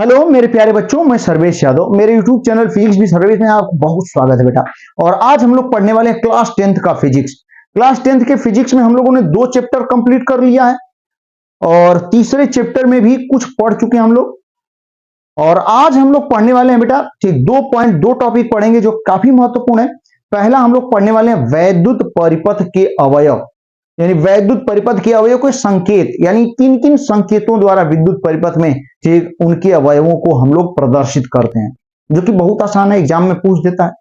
Hello मेरे प्यारे बच्चों, मैं सर्वेश यादव। मेरे यूट्यूब चैनल फिजिक्स भी सर्वेश में आपको बहुत स्वागत है बेटा। और आज हम लोग पढ़ने वाले हैं क्लास 10th का फिजिक्स। क्लास 10th के फिजिक्स में हम लोगों ने 2 चैप्टर कंप्लीट कर लिया है और तीसरे चैप्टर में भी कुछ पढ़ चुके हैं हम लोग। और आज हम लोग पढ़ने वाले हैं बेटा, ठीक, 2 टॉपिक पढ़ेंगे जो काफी महत्वपूर्ण है। पहला हम लोग पढ़ने वाले हैं वैद्युत परिपथ के अवयव, यानी वैद्युत परिपथ के अवयव के संकेत, यानी किन किन संकेतों द्वारा विद्युत परिपथ में ठीक उनके अवयवों को हम लोग प्रदर्शित करते हैं, जो कि बहुत आसान है, एग्जाम में पूछ देता है।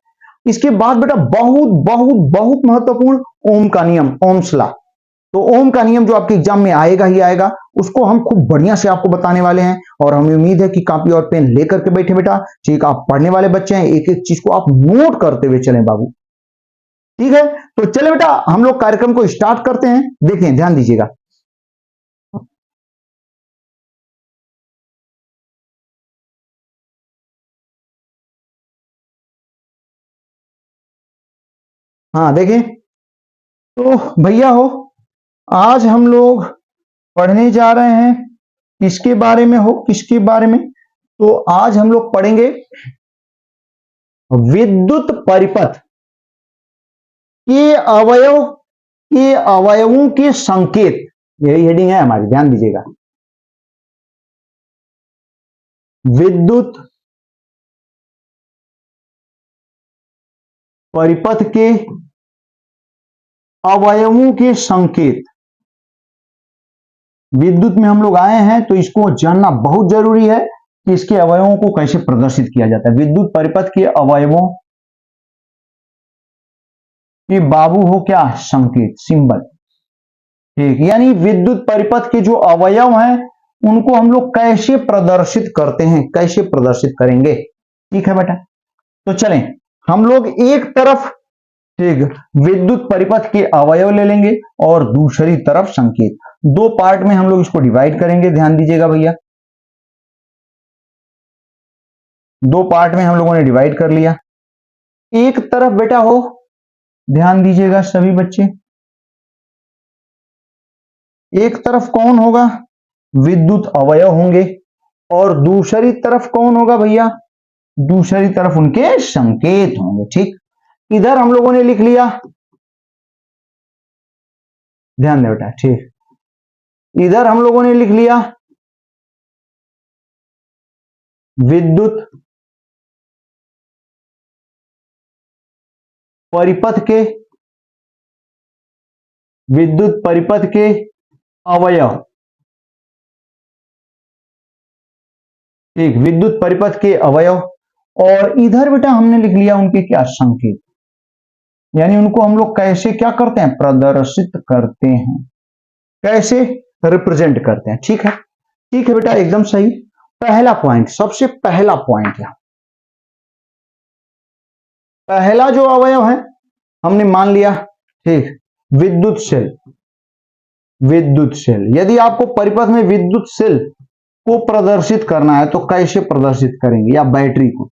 इसके बाद बेटा बहुत बहुत बहुत महत्वपूर्ण ओम का नियम, ओम्स लॉ। तो ओम का नियम जो आपके एग्जाम में आएगा ही आएगा, उसको हम खूब बढ़िया से आपको बताने वाले हैं। और हमें उम्मीद है कि कॉपी और पेन लेकर के बैठे बेटा, ठीक, आप पढ़ने वाले बच्चे हैं, एक एक चीज को आप नोट करते हुए चलें बाबू, ठीक है। तो चले बेटा, हम लोग कार्यक्रम को स्टार्ट करते हैं। देखें, ध्यान दीजिएगा। हाँ देखें, तो भैया हो, आज हम लोग पढ़ने जा रहे हैं किसके बारे में हो, किसके बारे में? तो आज हम लोग पढ़ेंगे विद्युत परिपथ के अवयव, के अवयवों के संकेत। यही हेडिंग है हमारी, ध्यान दीजिएगा। विद्युत परिपथ के अवयवों के संकेत। विद्युत में हम लोग आए हैं तो इसको जानना बहुत जरूरी है कि इसके अवयवों को कैसे प्रदर्शित किया जाता है। विद्युत परिपथ के अवयवों के बाबू हो क्या? संकेत, सिंबल, ठीक। यानी विद्युत परिपथ के जो अवयव हैं उनको हम लोग कैसे प्रदर्शित करते हैं, कैसे प्रदर्शित करेंगे, ठीक है बेटा। तो चलें, हम लोग एक तरफ, ठीक, विद्युत परिपथ के अवयव ले लेंगे और दूसरी तरफ संकेत। 2 पार्ट में हम लोग इसको डिवाइड करेंगे, ध्यान दीजिएगा भैया। 2 पार्ट में हम लोगों ने डिवाइड कर लिया। एक तरफ बेटा हो, ध्यान दीजिएगा सभी बच्चे, एक तरफ कौन होगा? विद्युत अवयव होंगे। और दूसरी तरफ कौन होगा भैया? दूसरी तरफ उनके संकेत होंगे, ठीक। इधर हम लोगों ने लिख लिया, ध्यान दे बेटा, ठीक। इधर हम लोगों ने लिख लिया विद्युत परिपथ के, विद्युत परिपथ के अवयव, ठीक, विद्युत परिपथ के अवयव। और इधर बेटा हमने लिख लिया उनके क्या? संकेत, यानी उनको हम लोग कैसे क्या करते हैं? प्रदर्शित करते हैं, कैसे रिप्रेजेंट करते हैं, ठीक है। ठीक है बेटा, एकदम सही। पहला पॉइंट, सबसे पहला पॉइंट है, पहला जो अवयव है हमने मान लिया, ठीक, विद्युत सेल। विद्युत सेल, यदि आपको परिपथ में विद्युत सेल को प्रदर्शित करना है तो कैसे प्रदर्शित करेंगे, या बैटरी को?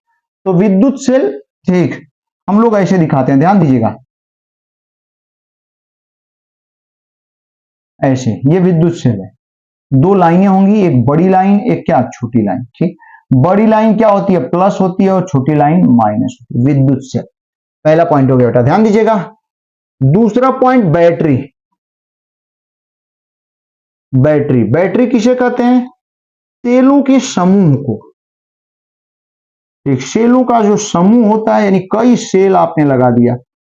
तो विद्युत सेल, ठीक, हम लोग ऐसे दिखाते हैं, ध्यान दीजिएगा, ऐसे। ये विद्युत सेल है, 2 लाइनें होंगी, एक बड़ी लाइन, एक क्या? छोटी लाइन, ठीक। बड़ी लाइन क्या होती है? प्लस होती है, और छोटी लाइन माइनस होती है, विद्युत सेल। पहला पॉइंट हो गया बेटा, ध्यान दीजिएगा। दूसरा पॉइंट बैटरी। बैटरी, बैटरी किसे कहते हैं? सेलों के समूह को, एक सेलों का जो समूह होता है, यानी कई सेल आपने लगा दिया,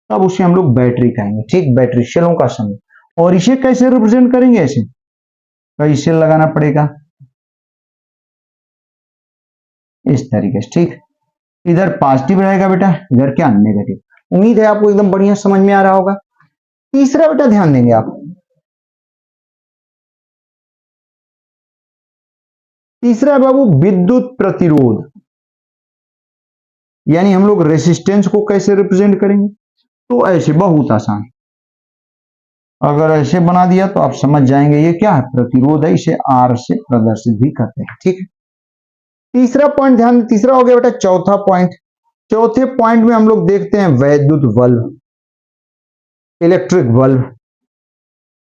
तब उसे हम लोग बैटरी कहेंगे, ठीक। बैटरी, सेलों का समूह। और इसे कैसे रिप्रेजेंट करेंगे? ऐसे कई सेल लगाना पड़ेगा, इस तरीके से, ठीक। इधर पॉजिटिव रहेगा बेटा, इधर क्या? नेगेटिव। उम्मीद है आपको एकदम बढ़िया समझ में आ रहा होगा। तीसरा बेटा ध्यान देंगे आप, तीसरा बाबू विद्युत प्रतिरोध, यानी हम लोग रेसिस्टेंस को कैसे रिप्रेजेंट करेंगे? तो ऐसे, बहुत आसान। अगर ऐसे बना दिया तो आप समझ जाएंगे ये क्या है? प्रतिरोध है, इसे आर से प्रदर्शित भी करते हैं, ठीक है। तीसरा पॉइंट ध्यान, तीसरा हो गया बेटा। चौथा पॉइंट, चौथे पॉइंट में हम लोग देखते हैं वैद्युत बल्ब, इलेक्ट्रिक बल्ब।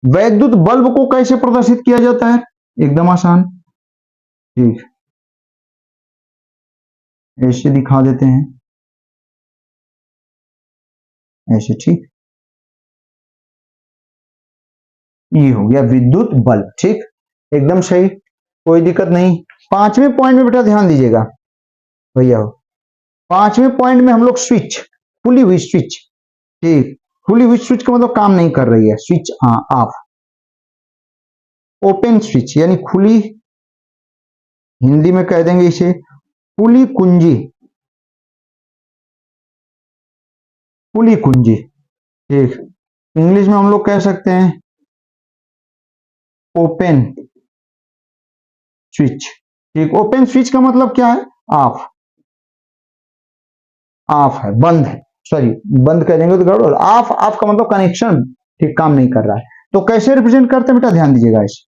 वैद्युत बल्ब को कैसे प्रदर्शित किया जाता है? एकदम आसान, ठीक। ऐसे दिखा देते हैं, ऐसे, ठीक। ये हो गया विद्युत बल्ब, ठीक, एकदम सही, कोई दिक्कत नहीं। पांचवें पॉइंट में बेटा ध्यान दीजिएगा भैया, पांचवें पॉइंट में हम लोग स्विच, खुली हुई स्विच, ठीक, खुली हुई स्विच का मतलब काम नहीं कर रही है, स्विच ऑफ। ओपन स्विच यानी खुली, हिंदी में कह देंगे इसे खुली कुंजी, खुली कुंजी, ठीक, इंग्लिश में हम लोग कह सकते हैं ओपन स्विच, ठीक। ओपन स्विच का मतलब क्या है, ऑफ, ऑफ है, बंद है, सॉरी बंद कह देंगे तो गड़बड़, ऑफ, ऑफ का मतलब कनेक्शन, ठीक, काम नहीं कर रहा है। तो कैसे रिप्रेजेंट करते हैं बेटा, ध्यान दीजिएगा इसे,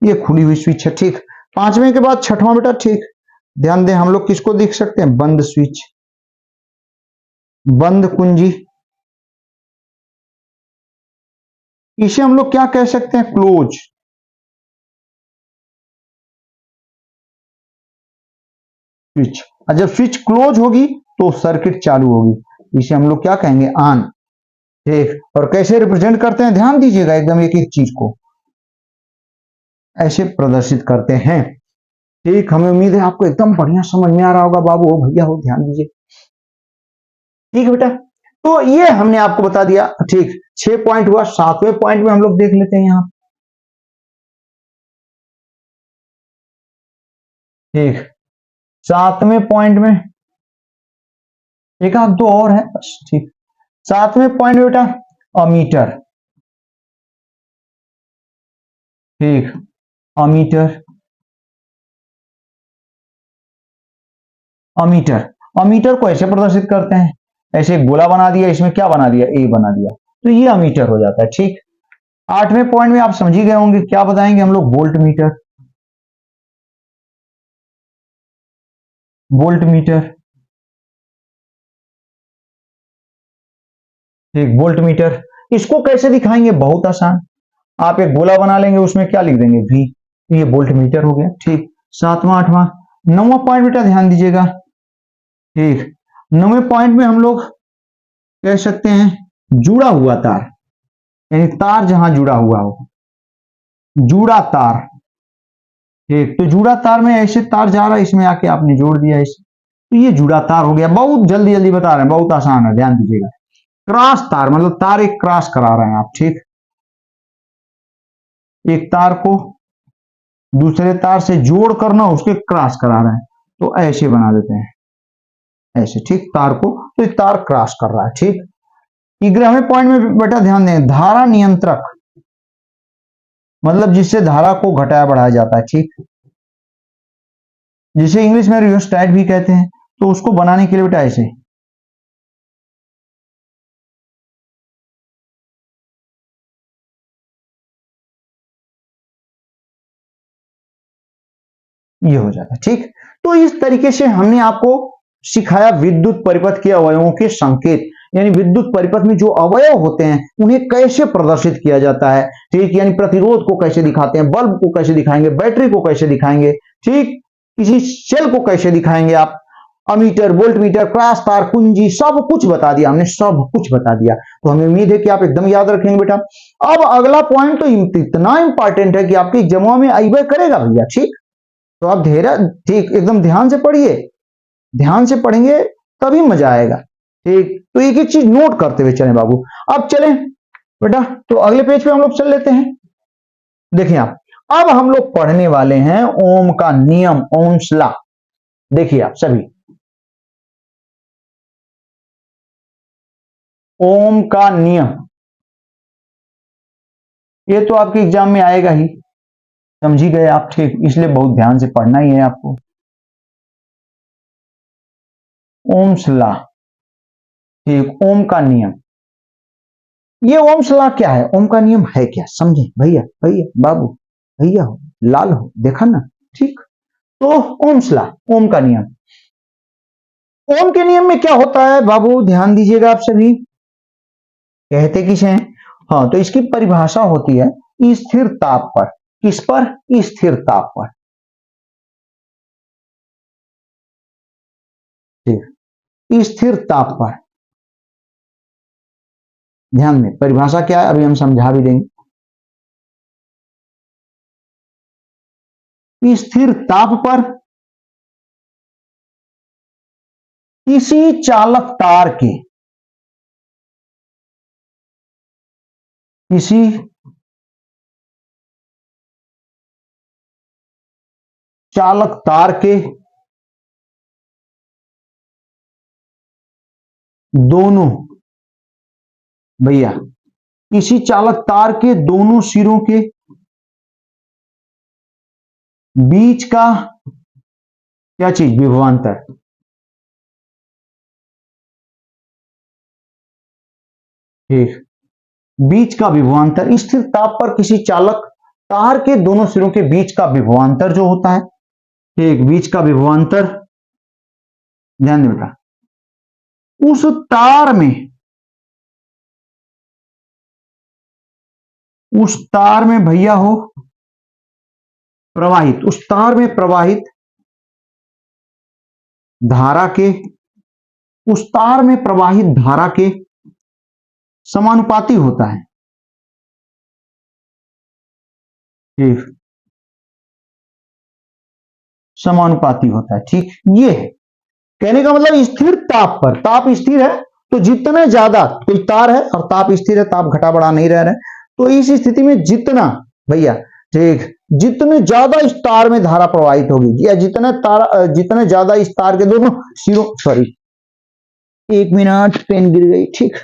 ये खुली हुई स्विच है, ठीक। पांचवें के बाद छठवां बेटा, ठीक, ध्यान दें, हम लोग किसको देख सकते हैं, बंद स्विच, बंद कुंजी, इसे हम लोग क्या कह सकते हैं, क्लोज स्विच। और जब स्विच क्लोज होगी तो सर्किट चालू होगी, इसे हम लोग क्या कहेंगे, ऑन, ठीक। और कैसे रिप्रेजेंट करते हैं, ध्यान दीजिएगा एकदम, एक एक चीज को ऐसे प्रदर्शित करते हैं, ठीक। हमें उम्मीद है आपको एकदम बढ़िया समझ में आ रहा होगा बाबू, हो भैया हो, ध्यान दीजिए, ठीक है बेटा। तो ये हमने आपको बता दिया, ठीक, 6 पॉइंट हुआ। सातवें पॉइंट में हम लोग देख लेते हैं यहां, ठीक, सातवें पॉइंट में एक आध दो और है बस, ठीक। सातवें पॉइंट में बेटा अमीटर, ठीक, अमीटर, अमीटर, अमीटर को ऐसे प्रदर्शित करते हैं, ऐसे एक गोला बना दिया, इसमें क्या बना दिया, ए बना दिया, तो ये अमीटर हो जाता है, ठीक। आठवें पॉइंट में आप समझ ही गए होंगे, क्या बताएंगे हम लोग, वोल्ट मीटर, वोल्ट मीटर, ठीक, वोल्ट मीटर। इसको कैसे दिखाएंगे, बहुत आसान, आप एक गोला बना लेंगे, उसमें क्या लिख देंगे, वी, तो ये वोल्ट मीटर हो गया, ठीक। सातवां, आठवां, नौवां पॉइंट बेटा ध्यान दीजिएगा, ठीक, नौवें पॉइंट में हम लोग कह सकते हैं जुड़ा हुआ तार, यानी तार जहां जुड़ा हुआ हो, जुड़ा तार, ठीक। तो जुड़ा तार में ऐसे तार जा रहा है, इसमें आके आपने जोड़ दिया इसे, तो ये जुड़ा तार हो गया। बहुत जल्दी जल्दी बता रहे हैं, बहुत आसान है, ध्यान दीजिएगा। क्रॉस तार मतलब तार एक क्रॉस करा रहे हैं आप, ठीक, एक तार को दूसरे तार से जोड़ करना, उसके क्रॉस करा रहे हैं, तो ऐसे बना देते हैं, ऐसे, ठीक, तार को, तो तार क्रॉस कर रहा है, ठीक। 11वें पॉइंट में बेटा ध्यान दें, धारा नियंत्रक, मतलब जिससे धारा को घटाया बढ़ाया जाता है, ठीक, जिसे इंग्लिश में रियोस्टैट भी कहते हैं, तो उसको बनाने के लिए बेटा ऐसे, ये हो जाता है, ठीक। तो इस तरीके से हमने आपको सिखाया विद्युत परिपथ के अवयवों के संकेत, यानी विद्युत परिपथ में जो अवयव होते हैं उन्हें कैसे प्रदर्शित किया जाता है, ठीक, यानी प्रतिरोध को कैसे दिखाते हैं, बल्ब को कैसे दिखाएंगे, बैटरी को कैसे दिखाएंगे, ठीक, किसी सेल को कैसे दिखाएंगे आप, अमीटर, वोल्ट मीटर, क्रॉस तार, कुंजी, सब कुछ बता दिया हमने, सब कुछ बता दिया। तो हमें उम्मीद है कि आप एकदम याद रखेंगे बेटा। अब अगला पॉइंट तो इतना इंपॉर्टेंट है कि आपके एग्जामों में अइबे करेगा भैया, ठीक। तो आप धीरे, ठीक, एकदम ध्यान से पढ़िए, ध्यान से पढ़ेंगे तभी मजा आएगा, ठीक। तो एक एक चीज नोट करते हुए चलें बाबू। अब चलें बेटा, तो अगले पेज पे हम लोग चल लेते हैं। देखिए आप, अब हम लोग पढ़ने वाले हैं ओम का नियम, ओम्स लॉ। देखिए आप सभी, ओम का नियम, ये तो आपके एग्जाम में आएगा ही, समझ ही गए आप, ठीक, इसलिए बहुत ध्यान से पढ़ना ही है आपको। ओम्स लॉ, ठीक, ओम का नियम, ये ओम्स लॉ क्या है, ओम का नियम है क्या, समझे भैया, भैया बाबू, भैया हो, लाल हो, देखा ना, ठीक। तो ओम्स लॉ, ओम का नियम, ओम के नियम में क्या होता है बाबू, ध्यान दीजिएगा आप सभी, कहते किसे हैं, हाँ, तो इसकी परिभाषा होती है स्थिर ताप पर, किस पर, स्थिर ताप पर, स्थिर ताप पर। ध्यान दें परिभाषा क्या है, अभी हम समझा भी देंगे। स्थिर ताप पर किसी चालक तार के, किसी चालक तार के दोनों, भैया किसी चालक तार के दोनों सिरों के बीच का क्या चीज, विभवांतर। ठीक, बीच का विभवांतर। स्थिर ताप पर किसी चालक तार के दोनों सिरों के बीच का विभवांतर जो होता है, ठीक, बीच का विभवांतर। ध्यान दें बेटा, उस तार में, उस तार में भैया हो प्रवाहित, उस तार में प्रवाहित धारा के, उस तार में प्रवाहित धारा के समानुपाती होता है। ठीक, समानुपाती होता है। ठीक, ये है कहने का मतलब स्थिर ताप पर, ताप स्थिर है तो जितने ज्यादा, कोई तार है और ताप स्थिर है, ताप घटा बढ़ा नहीं रह रहे, तो इस स्थिति में जितना भैया, ठीक, जितने ज्यादा इस तार में धारा प्रवाहित होगी, या जितने ज्यादा इस तार के दोनों सिरों, सॉरी 1 मिनट पेन गिर गई। ठीक,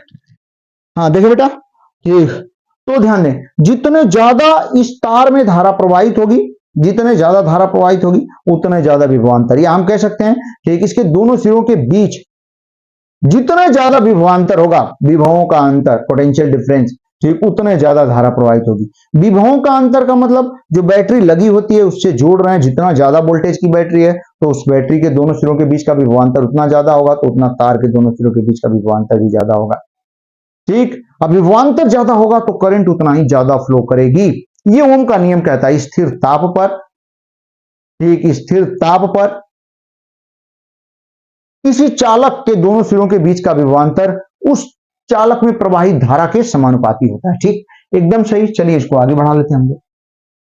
हाँ देखो बेटा, ठीक, तो ध्यान दें जितने ज्यादा इस तार में धारा प्रवाहित होगी, जितने ज्यादा धारा प्रवाहित होगी उतने ज्यादा विभवांतर, या हम कह सकते हैं ठीक, इसके दोनों सिरों के बीच जितने ज्यादा विभवांतर होगा, विभवों का अंतर, पोटेंशियल डिफरेंस, ठीक, उतने ज्यादा धारा प्रवाहित होगी। विभवों का अंतर का मतलब जो बैटरी लगी होती है उससे जोड़ रहे हैं, जितना ज्यादा वोल्टेज की बैटरी है तो उस बैटरी के दोनों सिरों के बीच का विभवांतर उतना ज्यादा होगा, तो उतना तार के दोनों सिरों के बीच का विभवांतर भी ज्यादा होगा। ठीक, अब विभवांतर ज्यादा होगा तो करंट उतना ही ज्यादा फ्लो करेगी। ये ओम का नियम कहता है स्थिर ताप पर, ठीक, स्थिर ताप पर किसी चालक के दोनों सिरों के बीच का विभवांतर उस चालक में प्रवाहित धारा के समानुपाती होता है। ठीक, एकदम सही। चलिए इसको आगे बढ़ा लेते हैं हम लोग।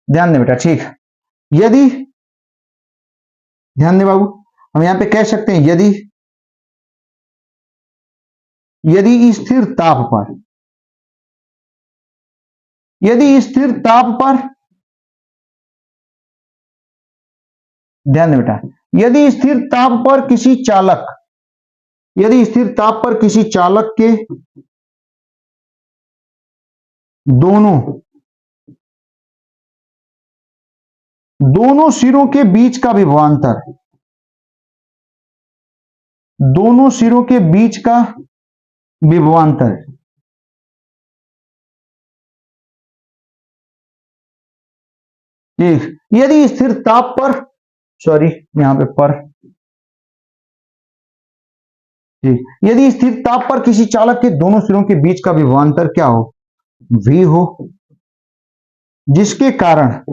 ध्यान दें बेटा, ठीक, यदि, ध्यान दें बाबू, हम यहां पे कह सकते हैं यदि स्थिर ताप पर, यदि स्थिर ताप पर, ध्यान दें बेटा, यदि स्थिर ताप पर किसी चालक, यदि स्थिर ताप पर किसी चालक के दोनों सिरों के बीच का विभवांतर, दोनों सिरों के बीच का विभवांतर, ठीक, यदि स्थिर ताप पर, सॉरी यहां पे पर, ठीक, यदि स्थिर ताप पर किसी चालक के दोनों सिरों के बीच का विभवांतर क्या हो, V हो, जिसके कारण,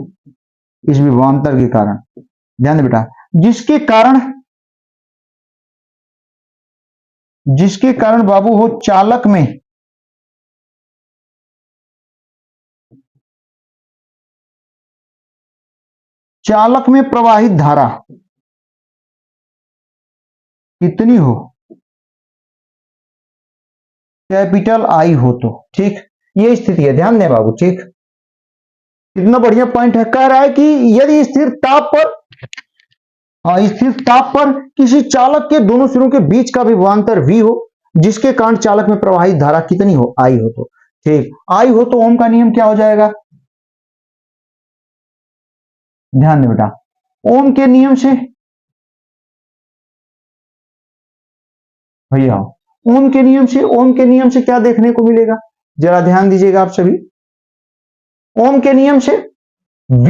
इस विभवांतर के कारण, ध्यान दे बेटा, जिसके कारण बाबू हो चालक में प्रवाहित धारा कितनी हो, कैपिटल I हो तो। ठीक, ये स्थिति है, ध्यान दें बाबू। ठीक, कितना बढ़िया पॉइंट है, कह रहा है कि यदि स्थिर ताप पर, स्थिर ताप पर किसी चालक के दोनों सिरों के बीच का विभवांतर V हो, जिसके कारण चालक में प्रवाहित धारा कितनी हो, I हो तो। ठीक, I हो तो ओम का नियम क्या हो जाएगा, ध्यान दें बेटा, ओम के नियम से भैया, ओम के नियम से क्या देखने को मिलेगा, जरा ध्यान दीजिएगा आप सभी। ओम के नियम से V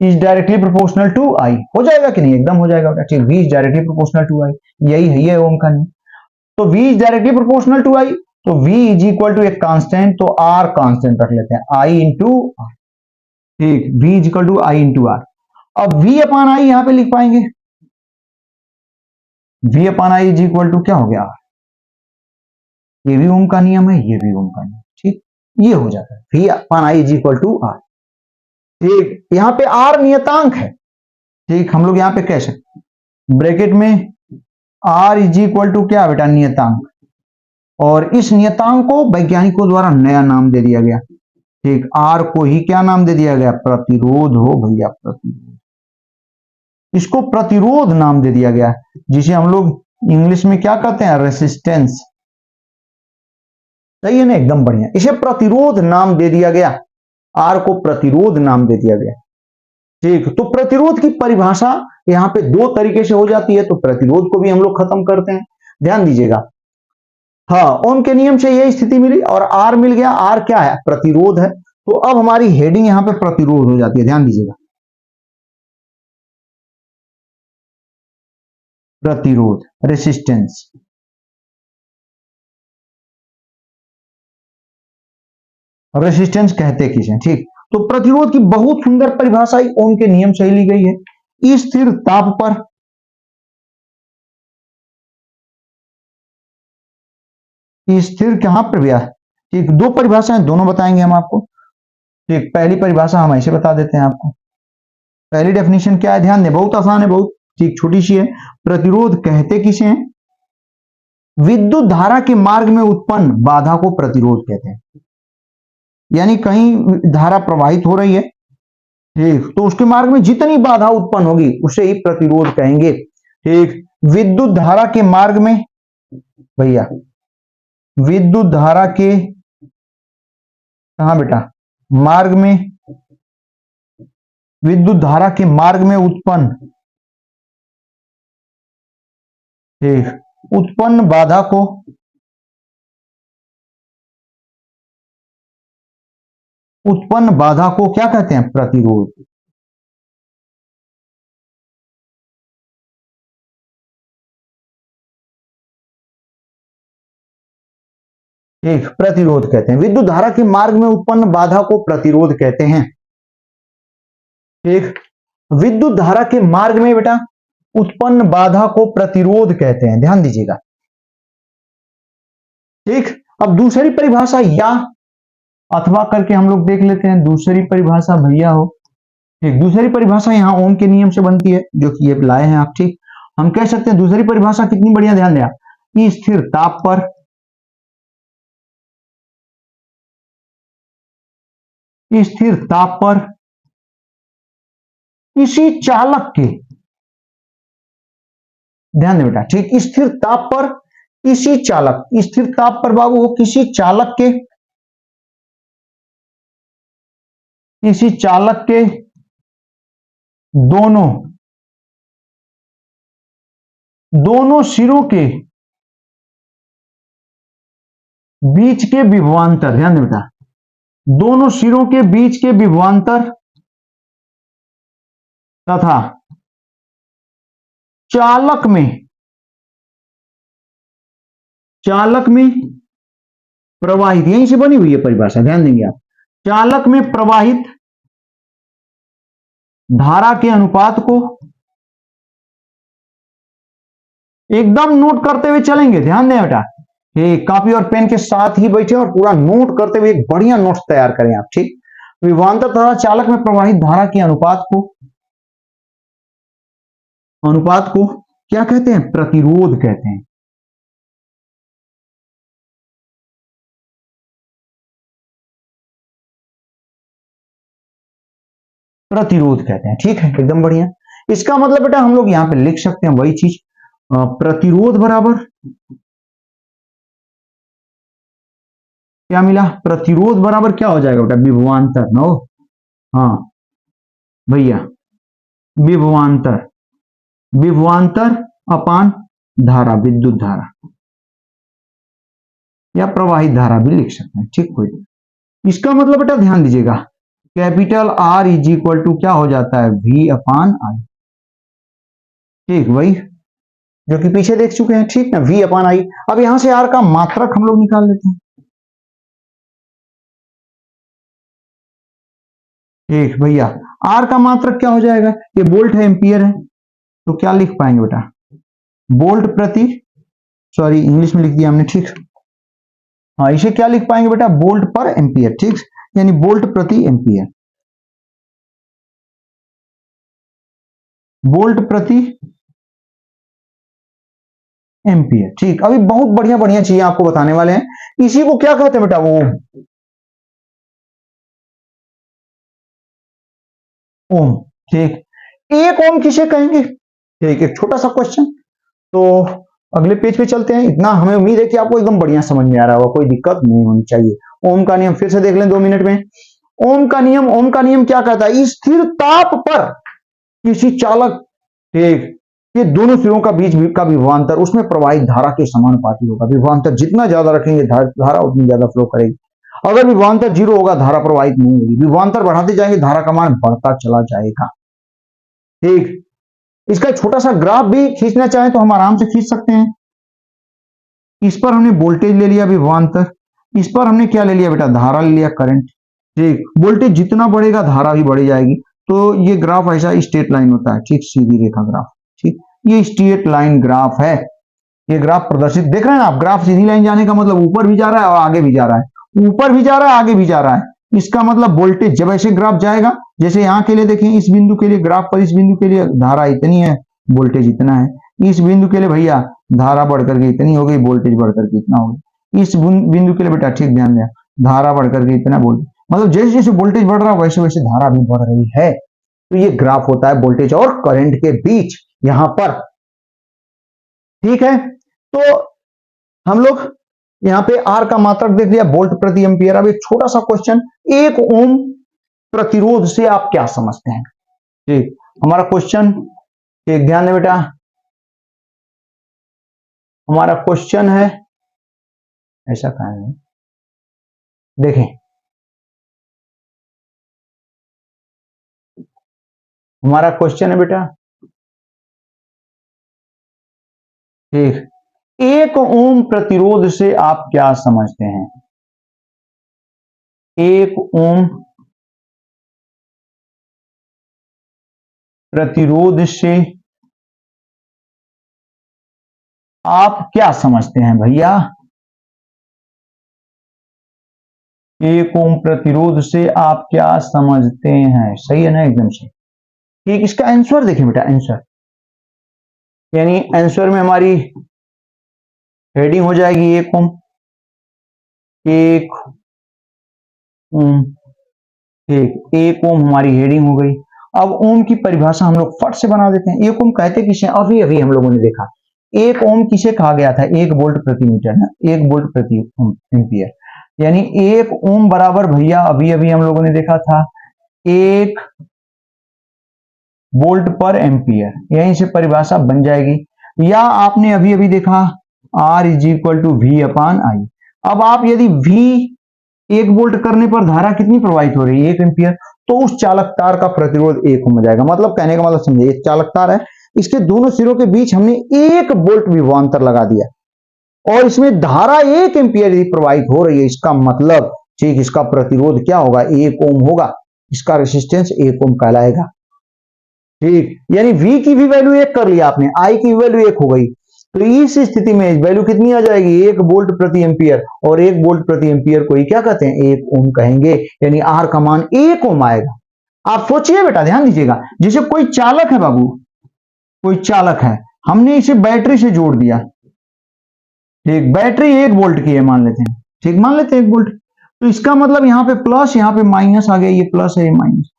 is directly proportional to I हो जाएगा कि नहीं, एकदम हो जाएगा बेटा। ठीक, V is directly proportional to I, यही है ये ओम का नियम। तो V is directly proportional to I, तो V इज इक्वल टू एक कांस्टेंट, तो R कांस्टेंट रख लेते हैं, I इंटू R। ठीक, V is equal to I into R। अब V अपॉन I यहां पे लिख पाएंगे, V upon I is equal to क्या हो गया, ये भी ओम का नियम है, ये भी ओम का नियम, ठीक, ये हो जाता है V upon I is equal to R। ठीक, यहां पे R नियतांक है, ठीक, हम लोग यहां पे कह सकते ब्रैकेट में R इज इक्वल टू क्या बेटा, नियतांक, और इस नियतांक को वैज्ञानिकों द्वारा नया नाम दे दिया गया, ठीक, R को ही क्या नाम दे दिया गया, प्रतिरोध हो भैया, प्रतिरोध, इसको प्रतिरोध नाम दे दिया गया, जिसे हम लोग इंग्लिश में क्या कहते हैं, रेसिस्टेंस, सही है ना, एकदम बढ़िया, इसे प्रतिरोध नाम दे दिया गया, आर को प्रतिरोध नाम दे दिया गया, ठीक। तो प्रतिरोध की परिभाषा यहां पे दो तरीके से हो जाती है, तो प्रतिरोध को भी हम लोग खत्म करते हैं, ध्यान दीजिएगा, हाँ, ओम के नियम से यही स्थिति मिली और आर मिल गया, आर क्या है, प्रतिरोध है, तो अब हमारी हेडिंग यहां पे प्रतिरोध हो जाती है, ध्यान दीजिएगा, प्रतिरोध, रेसिस्टेंस, रेसिस्टेंस कहते किसे, ठीक। तो प्रतिरोध की बहुत सुंदर परिभाषा ओम के नियम से ली गई है, स्थिर ताप पर स्थिर कहां पर भैया, ठीक, दो परिभाषाएं दोनों बताएंगे हम आपको, ठीक, पहली परिभाषा हम ऐसे बता देते हैं आपको, पहली डेफिनेशन क्या है, ध्यान दें, बहुत आसान है, बहुत ठीक, छोटी सी है, प्रतिरोध कहते किसे हैं, विद्युत धारा के मार्ग में उत्पन्न बाधा को प्रतिरोध कहते हैं, यानी कहीं धारा प्रवाहित हो रही है, ठीक, तो उसके मार्ग में जितनी बाधा उत्पन्न होगी उसे ही प्रतिरोध कहेंगे, ठीक। विद्युत धारा के मार्ग में भैया, विद्युत धारा के कहा बेटा, मार्ग में, विद्युत धारा के मार्ग में उत्पन्न, ठीक, उत्पन्न बाधा को क्या कहते हैं, प्रतिरोध, ठीक, प्रतिरोध कहते हैं, विद्युत धारा के मार्ग में उत्पन्न बाधा को प्रतिरोध कहते हैं, ठीक, विद्युत धारा के मार्ग में बेटा उत्पन्न बाधा को प्रतिरोध कहते हैं, ध्यान दीजिएगा, ठीक। अब दूसरी परिभाषा या अथवा करके हम लोग देख लेते हैं, दूसरी परिभाषा भैया हो, ठीक, दूसरी परिभाषा यहां ओम के नियम से बनती है, जो कि ये लाए हैं आप, ठीक, हम कह सकते हैं दूसरी परिभाषा कितनी बढ़िया, ध्यान दें आप, स्थिर ताप पर किसी चालक के, ध्यान दें बेटा, ठीक, स्थिर ताप पर किसी चालक, स्थिर ताप पर बाबू हो किसी चालक के दोनों सिरों के बीच के विभवांतर, ध्यान दें बेटा, दोनों सिरों के बीच के विभवांतर तथा चालक में प्रवाहित, यहीं से बनी हुई है परिभाषा, ध्यान देंगे आप, चालक में प्रवाहित धारा के अनुपात को एकदम नोट करते हुए चलेंगे, ध्यान दें बेटा, ये कॉपी और पेन के साथ ही बैठे और पूरा नोट करते हुए एक बढ़िया नोट्स तैयार करें आप, ठीक। विभवांतर तथा चालक में प्रवाहित धारा के अनुपात को क्या कहते हैं, प्रतिरोध कहते हैं, प्रतिरोध कहते हैं, ठीक है, एकदम बढ़िया। इसका मतलब बेटा हम लोग यहां पे लिख सकते हैं वही चीज, प्रतिरोध बराबर क्या मिला, प्रतिरोध बराबर क्या हो जाएगा बेटा, विभवांतर, नो, हाँ भैया, विभवांतर अपान धारा, विद्युत धारा या प्रवाहित धारा भी लिख सकते हैं, ठीक, कोई। इसका मतलब बेटा ध्यान दीजिएगा, capital R is equal to क्या हो जाता है, V अपान आई, ठीक, वही जो कि पीछे देख चुके हैं, ठीक ना, V अपान आई। अब यहां से आर का मात्रक हम लोग निकाल लेते हैं, ठीक भैया, आर का मात्रक क्या हो जाएगा, ये वोल्ट है, एम्पियर है, तो क्या लिख पाएंगे बेटा, वोल्ट प्रति, सॉरी इंग्लिश में लिख दिया हमने, ठीक। हाँ, इसे क्या लिख पाएंगे बेटा, वोल्ट पर एम्पियर, ठीक, यानी वोल्ट प्रति एम्पियर, वोल्ट प्रति एम्पियर, ठीक। अभी बहुत बढ़िया बढ़िया चीजें आपको बताने वाले हैं। इसी को क्या कहते हैं बेटा, वो ओम, ठीक। एक ओम किसे कहेंगे, ठीक, एक छोटा सा क्वेश्चन। तो अगले पेज पे चलते हैं। इतना हमें उम्मीद है कि आपको एकदम बढ़िया समझ में आ रहा होगा, कोई दिक्कत नहीं होनी चाहिए। ओम का नियम फिर से देख लें 2 मिनट में। ओम का नियम क्या कहता है, स्थिर ताप पर किसी चालक, ठीक, ये दोनों सिरों का बीच का विभवांतर उसमें प्रवाहित धारा के समानुपाती होगा। विभवांतर जितना ज्यादा रखेंगे धारा उतनी ज्यादा फ्लो करेगी। अगर विभवांतर 0 होगा धारा प्रवाहित नहीं होगी। विभवांतर बढ़ाते जाएंगे धारा का मान बढ़ता चला जाएगा, ठीक। इसका छोटा सा ग्राफ भी खींचना चाहें तो हम आराम से खींच सकते हैं। इस पर हमने वोल्टेज ले लिया विभवांतर, इस पर हमने क्या ले लिया बेटा, धारा ले लिया, करंट, ठीक। वोल्टेज जितना बढ़ेगा धारा भी बढ़ी जाएगी। तो ये ग्राफ ऐसा स्ट्रेट लाइन होता है, ठीक, सीधी रेखा ग्राफ, ठीक। ये स्ट्रेट लाइन ग्राफ है। ये ग्राफ प्रदर्शित देख रहे हैं ना आप, ग्राफ सीधी लाइन जाने का मतलब ऊपर भी जा रहा है और आगे भी जा रहा है, ऊपर भी जा रहा है आगे भी जा रहा है। इसका मतलब वोल्टेज जब ऐसे ग्राफ जाएगा, जैसे यहाँ के लिए देखें, इस बिंदु के लिए ग्राफ पर, इस बिंदु के लिए धारा इतनी है, वोल्टेज इतना है। इस बिंदु के लिए भैया धारा बढ़कर के इतनी हो गई, वोल्टेज बढ़कर के इतना हो गया। इस बिंदु के लिए बेटा ठीक ध्यान दें, धारा बढ़कर के इतना, वोल्टेज मतलब जैसे जैसे वोल्टेज बढ़ रहा है वैसे वैसे धारा भी बढ़ रही है। तो ये ग्राफ होता है वोल्टेज और करंट के बीच यहां पर, ठीक है। तो हम लोग यहाँ पे आर का मात्रक देख लिया, वोल्ट प्रति एम्पियर। अब एक छोटा सा क्वेश्चन, 1 ओम प्रतिरोध से आप क्या समझते हैं, ठीक। हमारा क्वेश्चन, एक ध्यान दें बेटा, हमारा क्वेश्चन है ऐसा कहा है, देखें हमारा क्वेश्चन है बेटा, ठीक, 1 ओम प्रतिरोध से आप क्या समझते हैं, 1 ओम प्रतिरोध से आप क्या समझते हैं भैया, 1 ओम प्रतिरोध से आप क्या समझते हैं, सही है ना, एकदम से ठीक। इसका आंसर देखिए बेटा, आंसर यानी आंसर में हमारी हेडिंग हो जाएगी 1 ओम, 1 ओम, ठीक, 1 ओम हमारी हेडिंग हो गई। अब ओम की परिभाषा हम लोग फट से बना देते हैं। 1 ओम कहते किसे, अभी अभी हम लोगों ने देखा 1 ओम किसे कहा गया था, 1 वोल्ट प्रति मीटर ना, 1 वोल्ट प्रति एम्पियर, यानी 1 ओम बराबर भैया अभी अभी हम लोगों ने देखा था 1 वोल्ट पर एम्पियर, यहीं से परिभाषा बन जाएगी। या आपने अभी अभी देखा R is equal to V upon I. अब आप यदि V 1 वोल्ट करने पर धारा कितनी प्रवाहित हो रही है, 1 एम्पियर, तो उस चालक तार का प्रतिरोध 1 ओम हो जाएगा। मतलब कहने का मतलब समझिए, एक चालक तार है, इसके दोनों सिरों के बीच हमने 1 वोल्ट विभवांतर लगा दिया और इसमें धारा 1 एम्पियर यदि प्रवाहित हो रही है, इसका मतलब ठीक, इसका प्रतिरोध क्या होगा, 1 ओम होगा, इसका रेसिस्टेंस 1 ओम कहलाएगा, ठीक। यानी V की भी वैल्यू 1 कर लिया आपने, I की वैल्यू 1 हो गई, तो इस स्थिति में वैल्यू कितनी आ जाएगी, 1 वोल्ट प्रति एम्पियर, और 1 वोल्ट प्रति एम्पियर को ही क्या कहते हैं, 1 ओम कहेंगे, यानी R का मान 1 ओम आएगा। आप सोचिए बेटा, ध्यान दीजिएगा, जैसे कोई चालक है बाबू, कोई चालक है, हमने इसे बैटरी से जोड़ दिया, ठीक, बैटरी 1 वोल्ट की है मान लेते हैं, ठीक, मान लेते हैं 1 वोल्ट, तो इसका मतलब यहाँ पे प्लस यहाँ पे माइनस आ गया, ये प्लस है ये माइनस,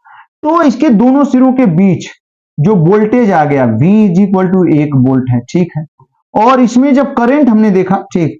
तो इसके दोनों सिरों के बीच जो वोल्टेज आ गया V is equal to 1 volt है, ठीक है। और इसमें जब करंट हमने देखा, ठीक,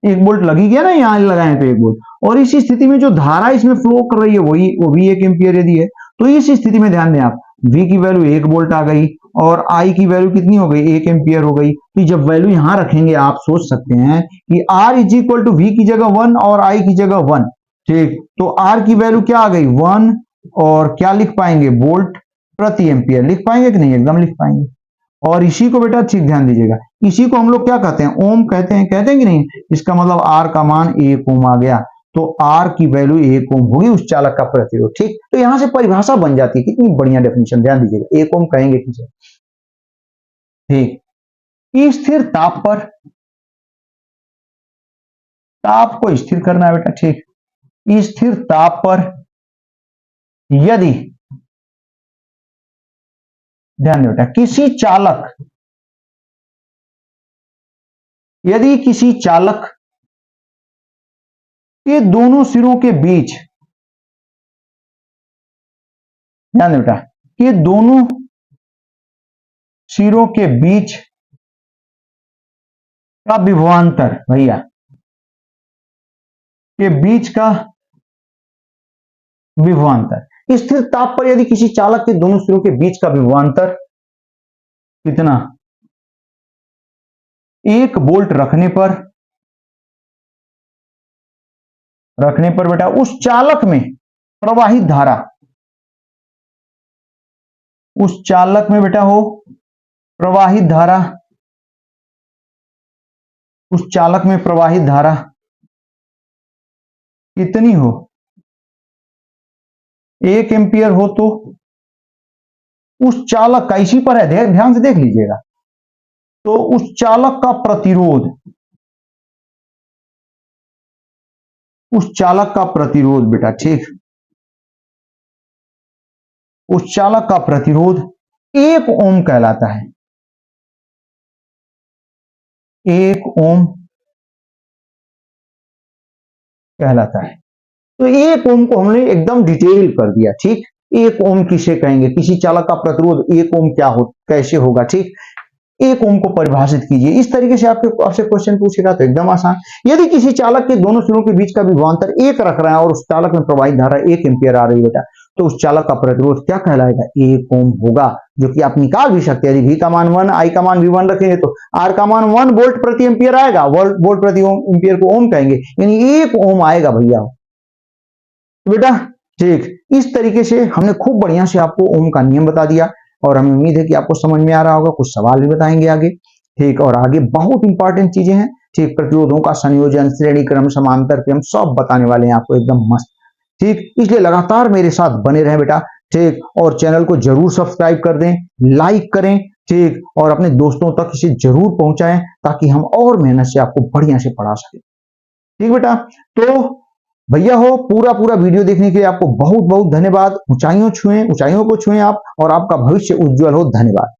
1 वोल्ट लगी गया ना, यहां लगाए तो 1 वोल्ट, और इस स्थिति में जो धारा इसमें फ्लो कर रही है वो भी 1 एम्पियर यदि है, तो इस स्थिति में ध्यान दें आप, V की वैल्यू 1 वोल्ट आ गई और I की वैल्यू कितनी हो गई, 1 एम्पियर हो गई। तो जब वैल्यू यहां रखेंगे आप सोच सकते हैं कि R is equal to V की जगह 1 और I की जगह 1, ठीक, तो R की वैल्यू क्या आ गई 1, और क्या लिख पाएंगे, वोल्ट प्रति एम्पियर लिख पाएंगे कि नहीं, एकदम लिख पाएंगे। और इसी को बेटा ठीक ध्यान दीजिएगा, इसी को हम लोग क्या कहते हैं, ओम कहते हैं कि नहीं, इसका मतलब R का मान 1 ओम आ गया, तो R की वैल्यू 1 ओम होगी उस चालक का प्रतिरोध, ठीक। तो यहां से परिभाषा बन जाती है, कितनी बढ़िया डेफिनेशन, ध्यान दीजिएगा, 1 ओम कहेंगे किसे, ठीक। स्थिर ताप पर, ताप को स्थिर करना है बेटा, ठीक। स्थिर ताप पर यदि, ध्यान दें बेटा, यदि किसी चालक के दोनों सिरों के बीच, ध्यान दें बेटा, कि दोनों सिरों के बीच का विभवांतर, भैया के बीच का विभवांतर, स्थिर ताप पर यदि किसी चालक के दोनों सिरों के बीच का विभवांतर कितना, 1 वोल्ट रखने पर बेटा उस चालक में प्रवाहित धारा, उस चालक में बेटा हो प्रवाहित धारा, उस चालक में प्रवाहित धारा कितनी हो, 1 एम्पियर हो, तो उस चालक का, इसी पर है, ध्यान से देख लीजिएगा, तो उस चालक का प्रतिरोध, उस चालक का प्रतिरोध बेटा, ठीक, उस चालक का प्रतिरोध 1 ओम कहलाता है, 1 ओम कहलाता है। तो 1 ओम को हमने एकदम डिटेल कर दिया, ठीक। 1 ओम किसे कहेंगे, किसी चालक का प्रतिरोध 1 ओम क्या हो, कैसे होगा, ठीक। 1 ओम को परिभाषित कीजिए, इस तरीके से आपसे क्वेश्चन पूछेगा तो एकदम आसान। यदि किसी चालक के दोनों सिरों के बीच का विभवांतर 1 रख रहा है और उस चालक में प्रवाहित धारा 1 एम्पियर आ रही है बेटा, तो उस चालक का प्रतिरोध क्या कहलाएगा, 1 ओम होगा, जो कि आप निकाल भी सकते हैं। यदि V का मान 1, I का मान भी 1 रखेंगे तो R का मान 1 वोल्ट प्रति एम्पियर आएगा, वोल्ट प्रति एम्पियर को ओम कहेंगे, यानी 1 ओम आएगा भैया, तो बेटा ठीक। इस तरीके से हमने खूब बढ़िया से आपको ओम का नियम बता दिया, और हमें उम्मीद है कि आपको समझ में आ रहा होगा। कुछ सवाल भी बताएंगे आगे, ठीक, और आगे बहुत इंपॉर्टेंट चीजें हैं, ठीक। प्रतिरोधों का संयोजन, श्रेणी क्रम, समांतर क्रम, सब बताने वाले हैं आपको एकदम मस्त, ठीक। इसलिए लगातार मेरे साथ बने रहें बेटा, ठीक। और चैनल को जरूर सब्सक्राइब कर दें, लाइक करें, ठीक, और अपने दोस्तों तक इसे जरूर पहुंचाएं, ताकि हम और मेहनत से आपको बढ़िया से पढ़ा सकें, ठीक बेटा। तो भैया हो, पूरा वीडियो देखने के लिए आपको बहुत बहुत धन्यवाद। ऊंचाइयों को छुएं आप, और आपका भविष्य उज्जवल हो। धन्यवाद।